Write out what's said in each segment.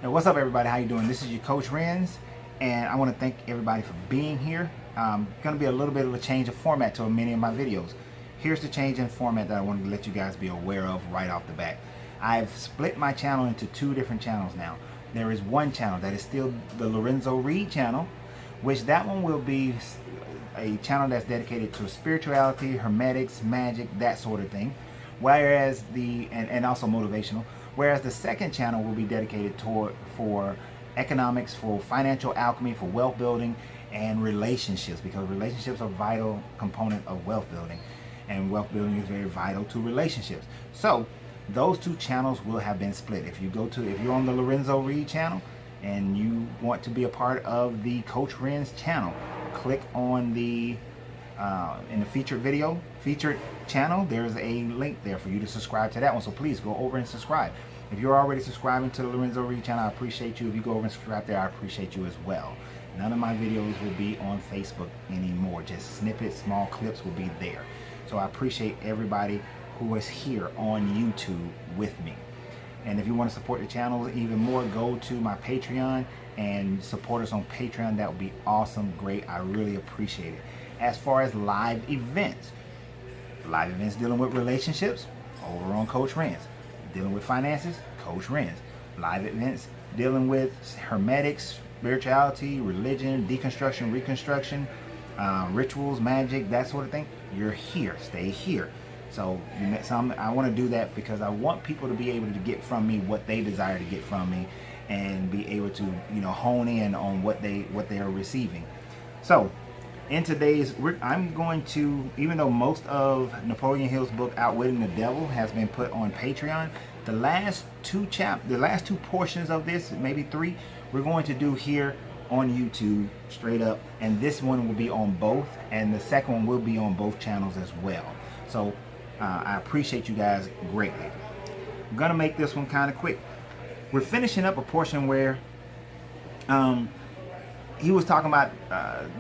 Hey, what's up, everybody? How you doing? This is your Coach Renz, and I want to thank everybody for being here. Going to be a little bit of a change of format to many of my videos. Here's the change in format that I wanted to let you guys be aware of right off the bat. I've split my channel into two different channels now. There is one channel that is still the Lorenzo Reed channel, which that one will be a channel that's dedicated to spirituality, hermetics, magic, that sort of thing. Whereas and also motivational. Whereas the second channel will be dedicated for economics, for financial alchemy, for wealth building, and relationships, because relationships are a vital component of wealth building, and wealth building is very vital to relationships. So those two channels will have been split. If you're on the Lorenzo Reed channel and you want to be a part of the Coach Renz channel, click on the in the featured channel. There's a link there for you to subscribe to that one, so please go over and subscribe. If you're already subscribing to the Lorenzo Reed channel, I appreciate you. If you go over and subscribe there, I appreciate you as well. None of my videos will be on Facebook anymore. Just snippets, small clips will be there. So I appreciate everybody who is here on YouTube with me. And if you want to support the channel even more, go to my Patreon and support us on Patreon. That would be awesome, great. I really appreciate it. As far as live events dealing with relationships, over on Coach Renz. Dealing with finances, Coach Renz. Live events dealing with hermetics, spirituality, religion, deconstruction, reconstruction, rituals, magic, that sort of thing. You're here. Stay here. So I want to do that because I want people to be able to get from me what they desire to get from me, and be able to, hone in on what they are receiving. So in today's, I'm going to, even though most of Napoleon Hill's book Outwitting the Devil has been put on Patreon, the last two portions of this, maybe three, we're going to do here on YouTube straight up, and this one will be on both, and the second one will be on both channels as well. So I appreciate you guys greatly. I'm gonna make this one kind of quick. We're finishing up a portion where he was talking about,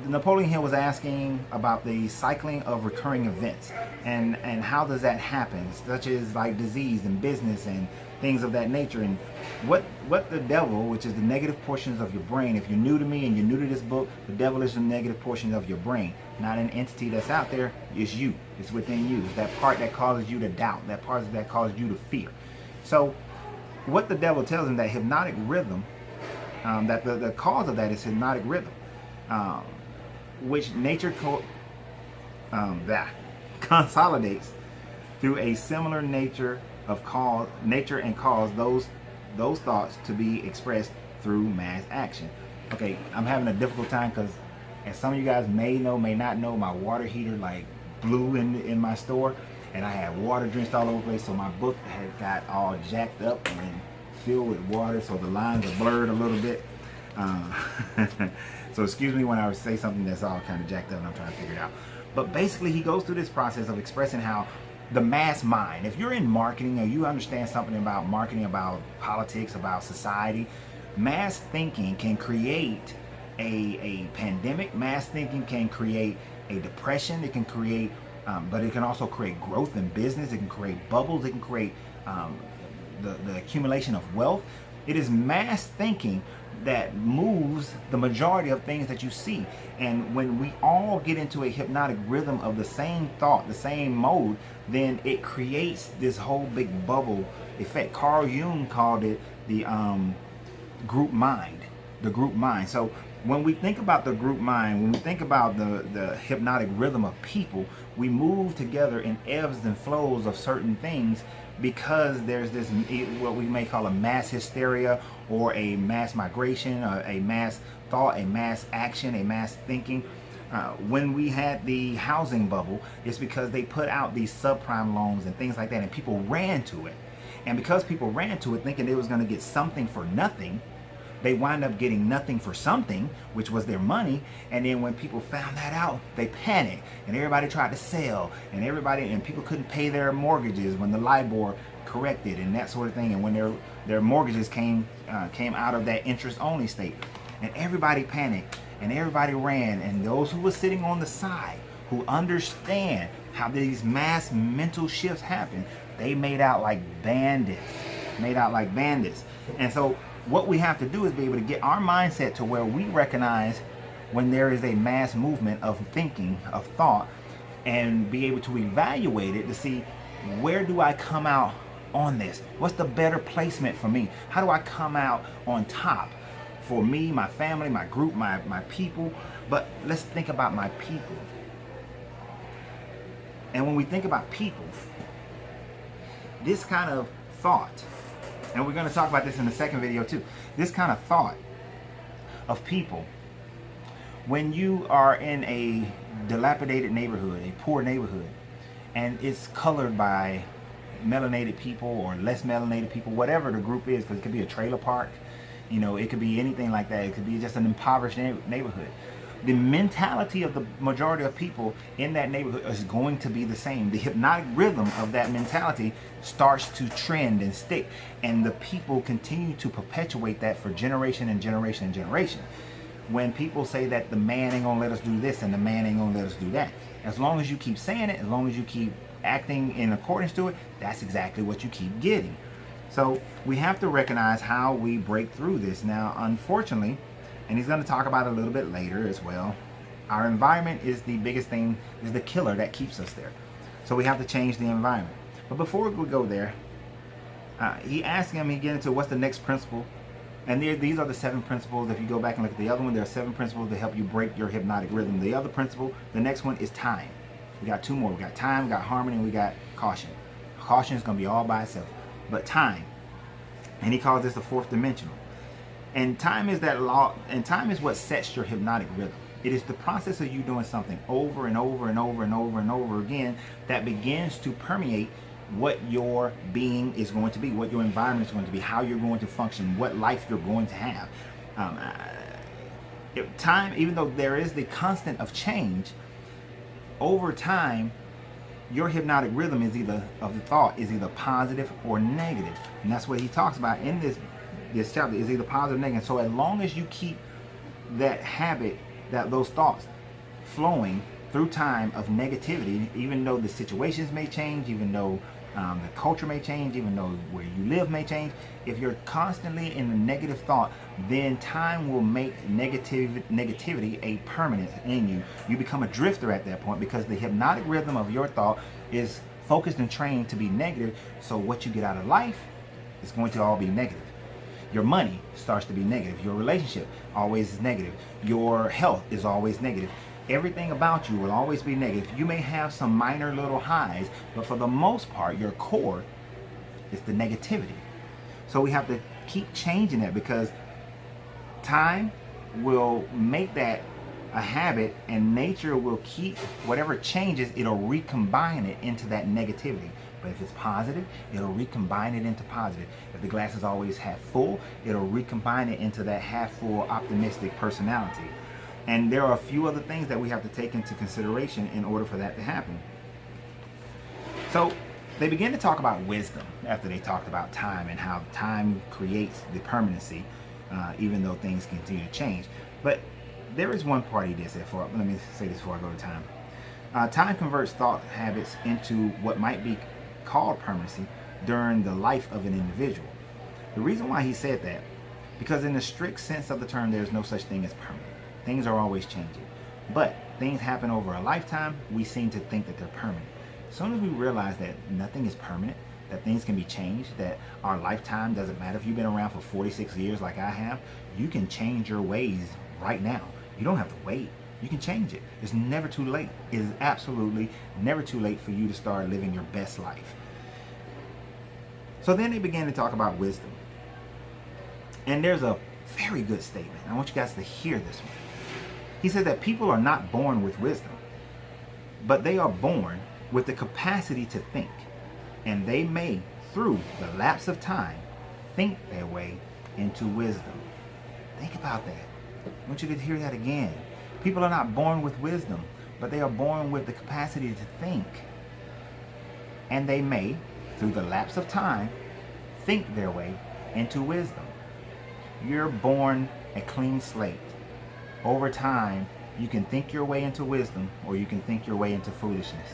Napoleon Hill was asking about the cycling of recurring events, and how does that happen, such as like disease and business and things of that nature, and what the devil, which is the negative portions of your brain. If you're new to me and you're new to this book, the devil is the negative portions of your brain, not an entity that's out there. It's you. It's within you. It's that part that causes you to doubt, that part that causes you to fear. So what the devil tells him, that hypnotic rhythm, that the cause of that is hypnotic rhythm, which nature consolidates through a similar nature of nature and cause those thoughts to be expressed through mass action. Okay, I'm having a difficult time because, as some of you guys may know, may not know, my water heater like blew in my store, and I had water drenched all over the place, so my book had got all jacked up and filled with water, so the lines are blurred a little bit. So excuse me when I say something that's all kind of jacked up and I'm trying to figure it out. But basically, he goes through this process of expressing how the mass mind, if you're in marketing or you understand something about marketing, about politics, about society, mass thinking can create a pandemic. Mass thinking can create a depression. It can create, but it can also create growth in business. It can create bubbles. It can create the accumulation of wealth. It is mass thinking that moves the majority of things that you see. And when we all get into a hypnotic rhythm of the same thought, the same mode, then it creates this whole big bubble effect. Carl Jung called it the group mind, the group mind. So when we think about the group mind, when we think about the hypnotic rhythm of people, we move together in ebbs and flows of certain things, because there's this, what we may call a mass hysteria, or a mass migration, or a mass thought, a mass action, a mass thinking. When we had the housing bubble, it's because they put out these subprime loans and things like that, and people ran to it. And because people ran to it thinking they was going to get something for nothing, they wind up getting nothing for something, which was their money. And then when people found that out, they panicked, and everybody tried to sell, and people couldn't pay their mortgages when the LIBOR corrected and that sort of thing, and when their mortgages came out of that interest only state, and everybody panicked and everybody ran. And those who were sitting on the side, who understand how these mass mental shifts happen, they made out like bandits. And so what we have to do is be able to get our mindset to where we recognize when there is a mass movement of thinking, of thought, and be able to evaluate it to see, where do I come out on this? What's the better placement for me? How do I come out on top for me, my family, my group, my people? But let's think about my people. And when we think about people, this kind of thought, and we're going to talk about this in the second video too, this kind of thought of people, when you are in a dilapidated neighborhood, a poor neighborhood, and it's colored by melanated people or less melanated people, whatever the group is, because it could be a trailer park, you know, it could be anything like that. It could be just an impoverished neighborhood. The mentality of the majority of people in that neighborhood is going to be the same. The hypnotic rhythm of that mentality starts to trend and stick, and the people continue to perpetuate that for generation and generation and generation. When people say that the man ain't gonna let us do this and the man ain't gonna let us do that, as long as you keep saying it, as long as you keep acting in accordance to it, that's exactly what you keep getting. So we have to recognize how we break through this. Now, unfortunately, and he's going to talk about it a little bit later as well, our environment is the biggest thing, is the killer that keeps us there. So we have to change the environment. But before we go there, he asked him, he get into what's the next principle. And these are the 7 principles. If you go back and look at the other one, there are 7 principles to help you break your hypnotic rhythm. The other principle, the next one, is time. We got 2 more. We got time, we got harmony, and we got caution. Caution is going to be all by itself. But time, and he calls this the 4th dimensional. And time is that law, and time is what sets your hypnotic rhythm. It is the process of you doing something over and over and over and over and over again that begins to permeate what your being is going to be, what your environment is going to be, how you're going to function, what life you're going to have. Time, even though there is the constant of change, over time, your hypnotic rhythm is either, of the thought, is either positive or negative. And that's what he talks about in this chapter, is either positive or negative. So as long as you keep that habit, those thoughts flowing through time of negativity, even though the situations may change, even though the culture may change, even though where you live may change, if you're constantly in a negative thought, then time will make negativity a permanence in you. You become a drifter at that point, because the hypnotic rhythm of your thought is focused and trained to be negative. So what you get out of life is going to all be negative. Your money starts to be negative. Your relationship always is negative. Your health is always negative. Everything about you will always be negative. You may have some minor little highs, but for the most part, your core is the negativity. So we have to keep changing that, because time will make that a habit, and nature will keep whatever changes, it'll recombine it into that negativity. But if it's positive, it'll recombine it into positive. If the glass is always half full, it'll recombine it into that half full optimistic personality. And there are a few other things that we have to take into consideration in order for that to happen. So they begin to talk about wisdom after they talked about time and how time creates the permanency, even though things continue to change. But there is one part he did say, let me say this before I go to time. Time converts thought habits into what might be called permanency during the life of an individual. The reason why he said that, because in the strict sense of the term, there's no such thing as permanent. Things are always changing. But things happen over a lifetime, we seem to think that they're permanent. As soon as we realize that nothing is permanent, that things can be changed, that our lifetime doesn't matter. If you've been around for 46 years like I have, you can change your ways right now. You don't have to wait. You can change it. It's never too late. It is absolutely never too late for you to start living your best life. So then they began to talk about wisdom. And there's a very good statement. I want you guys to hear this one. He said that people are not born with wisdom, but they are born with the capacity to think. And they may, through the lapse of time, think their way into wisdom. Think about that. I want you to hear that again. People are not born with wisdom, but they are born with the capacity to think. And they may, through the lapse of time, think their way into wisdom. You're born a clean slate. Over time, you can think your way into wisdom, or you can think your way into foolishness.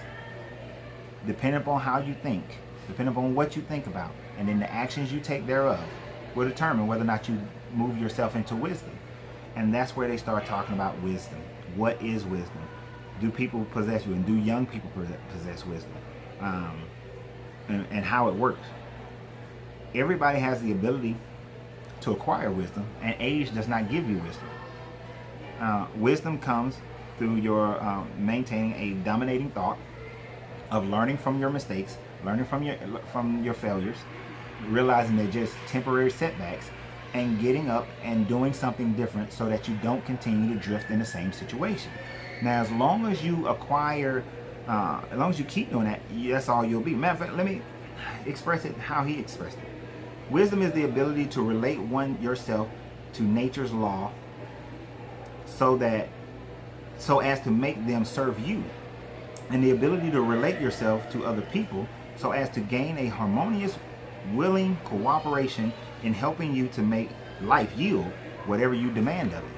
Depending upon how you think, depending upon what you think about, and then the actions you take thereof, will determine whether or not you move yourself into wisdom. And that's where they start talking about wisdom. What is wisdom? Do people possess you, and do young people possess wisdom? And how it works. Everybody has the ability to acquire wisdom, and age does not give you wisdom. Wisdom comes through your maintaining a dominating thought of learning from your mistakes, learning from your failures, realizing they're just temporary setbacks, and getting up and doing something different so that you don't continue to drift in the same situation. Now, as long as you acquire, as long as you keep doing that, that's all you'll be. Matter of fact, let me express it how he expressed it. Wisdom is the ability to relate yourself to nature's law so as to make them serve you, and the ability to relate yourself to other people so as to gain a harmonious, willing cooperation in helping you to make life yield whatever you demand of it.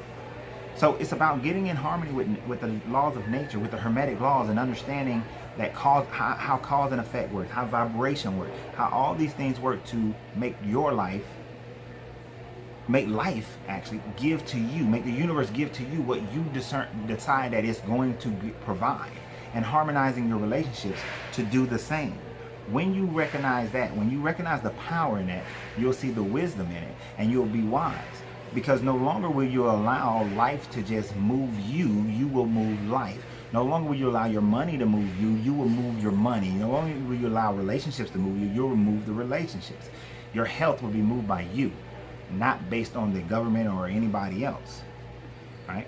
So it's about getting in harmony with the laws of nature, with the Hermetic laws, and understanding that how cause and effect works, how vibration works, how all these things work to make life actually give to you, make the universe give to you what you decide that it's going to provide, and harmonizing your relationships to do the same. When you recognize that, when you recognize the power in that, you'll see the wisdom in it, and you'll be wise. Because no longer will you allow life to just move you, you will move life. No longer will you allow your money to move you, you will move your money. No longer will you allow relationships to move you, you'll move the relationships. Your health will be moved by you, not based on the government or anybody else, right?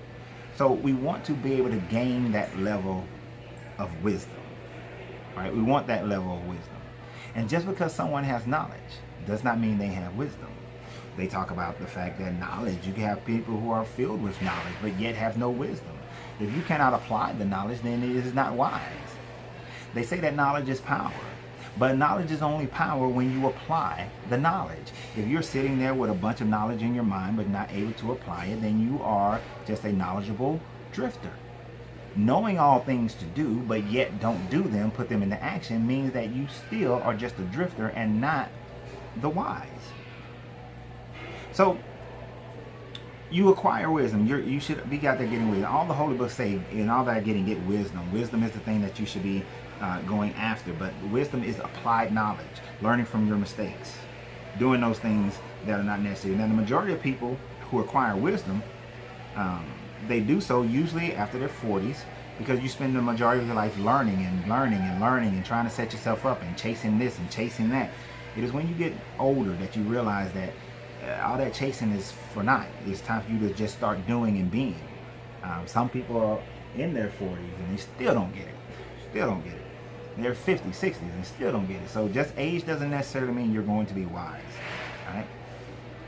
So we want to be able to gain that level of wisdom, right? We want that level of wisdom. And just because someone has knowledge does not mean they have wisdom. They talk about the fact that knowledge, you can have people who are filled with knowledge but yet have no wisdom. If you cannot apply the knowledge, then it is not wise. They say that knowledge is power, but knowledge is only power when you apply the knowledge. If you're sitting there with a bunch of knowledge in your mind but not able to apply it, then you are just a knowledgeable drifter. Knowing all things to do but yet don't do them, put them into action, means that you still are just a drifter and not the wise. So you acquire wisdom. You should be out there getting wisdom. All the holy books say, in all that getting, get wisdom. Wisdom is the thing that you should be going after. But wisdom is applied knowledge, learning from your mistakes, doing those things that are not necessary. Now, the majority of people who acquire wisdom, they do so usually after their 40s, because you spend the majority of your life learning and learning and learning and trying to set yourself up and chasing this and chasing that. It is when you get older that you realize that all that chasing is for naught. It's time for you to just start doing and being. Some people are in their 40s and they still don't get it. Still don't get it. They're 50s, 60s and still don't get it. So just age doesn't necessarily mean you're going to be wise. All right?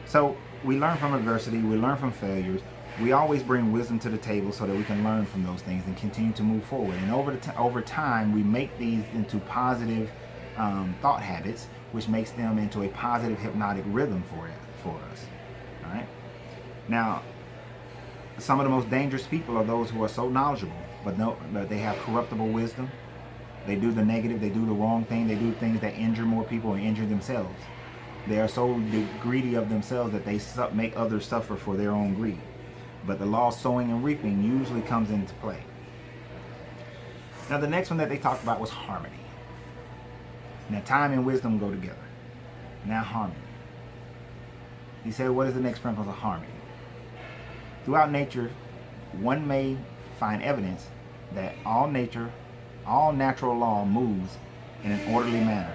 So we learn from adversity. We learn from failures. We always bring wisdom to the table so that we can learn from those things and continue to move forward. And over time, we make these into positive thought habits, which makes them into a positive hypnotic rhythm for us. All right. Now, some of the most dangerous people are those who are so knowledgeable, but they have corruptible wisdom. They do the negative, they do the wrong thing, they do things that injure more people and injure themselves. They are so greedy of themselves that they make others suffer for their own greed. But the law of sowing and reaping usually comes into play. Now, the next one that they talked about was harmony. Now, time and wisdom go together. Now, harmony. He said, what is the next principle of harmony? Throughout nature, one may find evidence that all natural law moves in an orderly manner.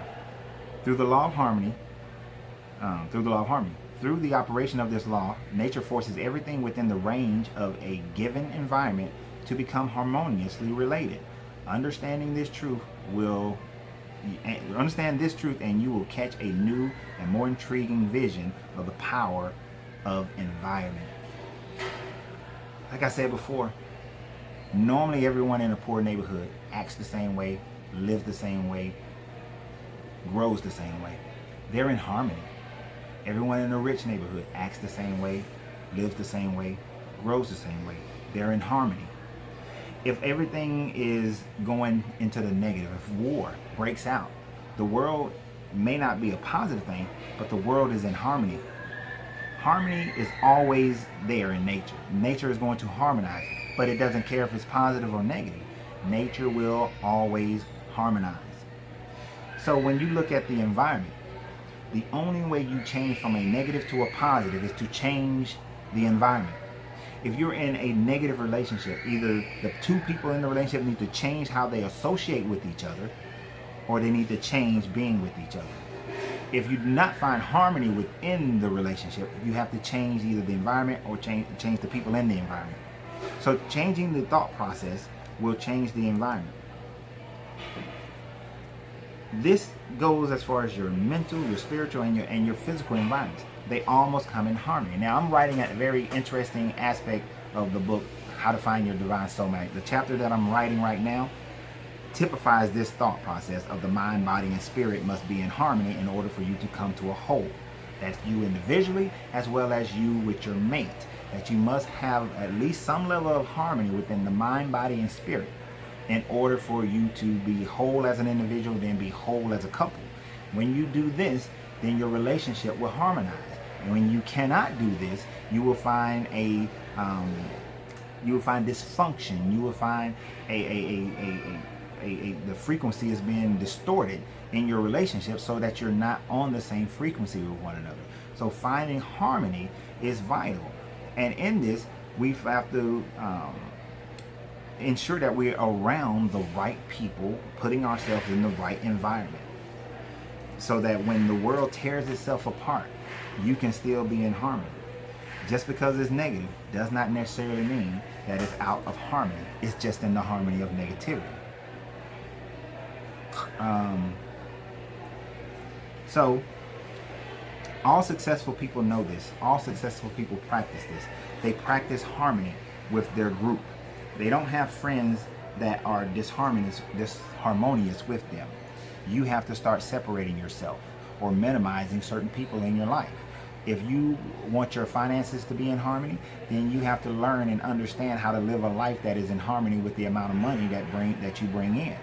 Through the law of harmony, through the operation of this law, nature forces everything within the range of a given environment to become harmoniously related. Understand this truth and you will catch a new and more intriguing vision of the power of environment. Like I said before, normally everyone in a poor neighborhood acts the same way, lives the same way, grows the same way. They're in harmony. Everyone in a rich neighborhood acts the same way, lives the same way, grows the same way. They're in harmony. If everything is going into the negative, if war breaks out, the world may not be a positive thing, but the world is in harmony. Harmony is always there in nature. Nature is going to harmonize, but it doesn't care if it's positive or negative. Nature will always harmonize. So when you look at the environment, the only way you change from a negative to a positive is to change the environment. If you're in a negative relationship, either the two people in the relationship need to change how they associate with each other, or they need to change being with each other. If you do not find harmony within the relationship, you have to change either the environment or change the people in the environment. So changing the thought process will change the environment. This goes as far as your mental, your spiritual, and your physical environments. They almost come in harmony. Now, I'm writing a very interesting aspect of the book, How to Find Your Divine Soulmate. The chapter that I'm writing right now typifies this thought process of the mind, body, and spirit must be in harmony in order for you to come to a whole. That's you individually as well as you with your mate. That you must have at least some level of harmony within the mind, body, and spirit in order for you to be whole as an individual, then be whole as a couple. When you do this, then your relationship will harmonize. And when you cannot do this, you will find dysfunction. You will find the frequency is being distorted in your relationship so that you're not on the same frequency with one another. So finding harmony is vital. And in this, we have to ensure that we're around the right people, putting ourselves in the right environment, so that when the world tears itself apart, you can still be in harmony. Just because it's negative does not necessarily mean that it's out of harmony. It's just in the harmony of negativity. So all successful people know this. All successful people practice this. They practice harmony with their group. They don't have friends that are disharmonious with them. You have to start separating yourself or minimizing certain people in your life. If you want your finances to be in harmony, then you have to learn and understand how to live a life that is in harmony with the amount of money that you bring in.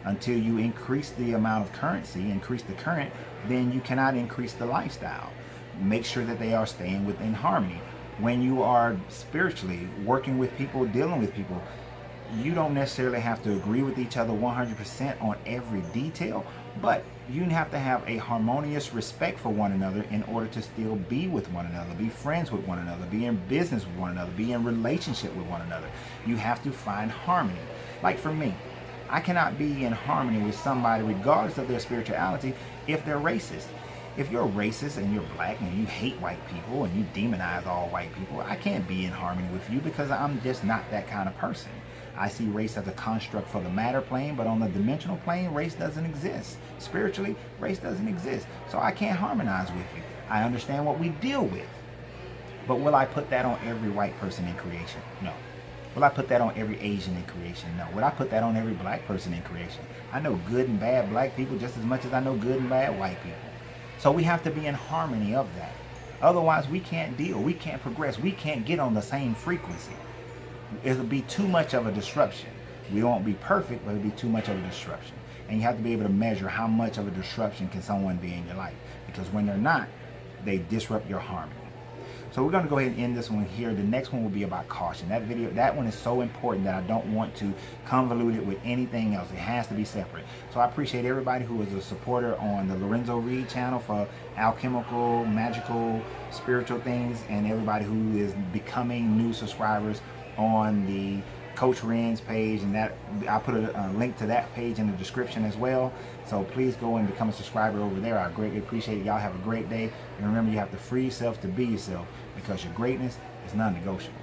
Until you increase the amount of currency, increase the current, then you cannot increase the lifestyle. Make sure that they are staying within harmony. When you are spiritually working with people, dealing with people, you don't necessarily have to agree with each other 100% on every detail, but you have to have a harmonious respect for one another in order to still be with one another, be friends with one another, be in business with one another, be in relationship with one another. You have to find harmony. Like for me, I cannot be in harmony with somebody regardless of their spirituality if they're racist. If you're racist and you're black and you hate white people and you demonize all white people, I can't be in harmony with you because I'm just not that kind of person. I see race as a construct for the matter plane, but on the dimensional plane, race doesn't exist. Spiritually, race doesn't exist. So I can't harmonize with you. I understand what we deal with. But will I put that on every white person in creation? No. Will I put that on every Asian in creation? No. Will I put that on every black person in creation? I know good and bad black people just as much as I know good and bad white people. So we have to be in harmony of that. Otherwise, we can't deal. We can't progress. We can't get on the same frequency. It'll be too much of a disruption. We won't be perfect, but it'll be too much of a disruption. And you have to be able to measure how much of a disruption can someone be in your life. Because when they're not, they disrupt your harmony. So we're going to go ahead and end this one here. The next one will be about caution. That one is so important that I don't want to convolute it with anything else. It has to be separate. So I appreciate everybody who is a supporter on the Lorenzo Reed channel for alchemical, magical, spiritual things, and everybody who is becoming new subscribers on the Coach Ren's page, and that I'll put a link to that page in the description as well. So please go and become a subscriber over there. I greatly appreciate it. Y'all have a great day, and remember, you have to free yourself to be yourself, because your greatness is non-negotiable.